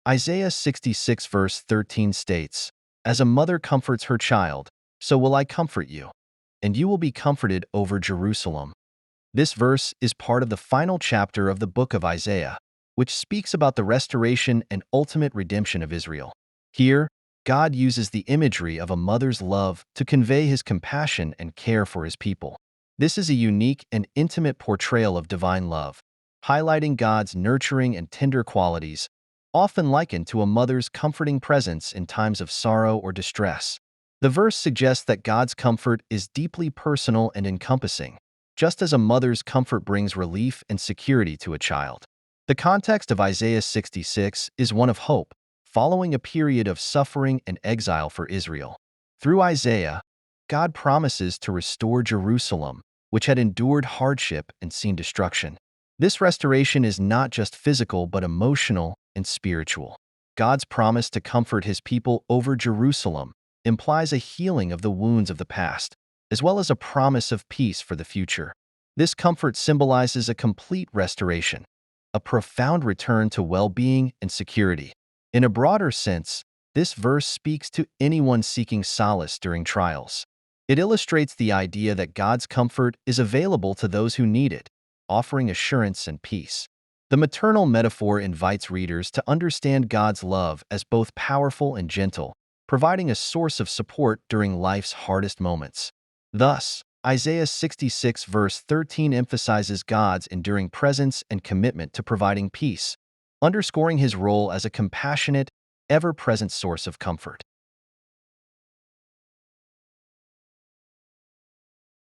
Isaiah 66 verse 13 states, "As a mother comforts her child, so will I comfort you, and you will be comforted over Jerusalem." This verse is part of the final chapter of the book of Isaiah, which speaks about the restoration and ultimate redemption of Israel. Here, God uses the imagery of a mother's love to convey his compassion and care for his people. This is a unique and intimate portrayal of divine love, highlighting God's nurturing and tender qualities, often likened to a mother's comforting presence in times of sorrow or distress. The verse suggests that God's comfort is deeply personal and encompassing, just as a mother's comfort brings relief and security to a child. The context of Isaiah 66 is one of hope, following a period of suffering and exile for Israel. Through Isaiah, God promises to restore Jerusalem, which had endured hardship and seen destruction. This restoration is not just physical but emotional and spiritual. God's promise to comfort his people over Jerusalem implies a healing of the wounds of the past, as well as a promise of peace for the future. This comfort symbolizes a complete restoration, a profound return to well-being and security. In a broader sense, this verse speaks to anyone seeking solace during trials. It illustrates the idea that God's comfort is available to those who need it, offering assurance and peace. The maternal metaphor invites readers to understand God's love as both powerful and gentle, providing a source of support during life's hardest moments. Thus, Isaiah 66 verse 13 emphasizes God's enduring presence and commitment to providing peace, underscoring his role as a compassionate, ever-present source of comfort.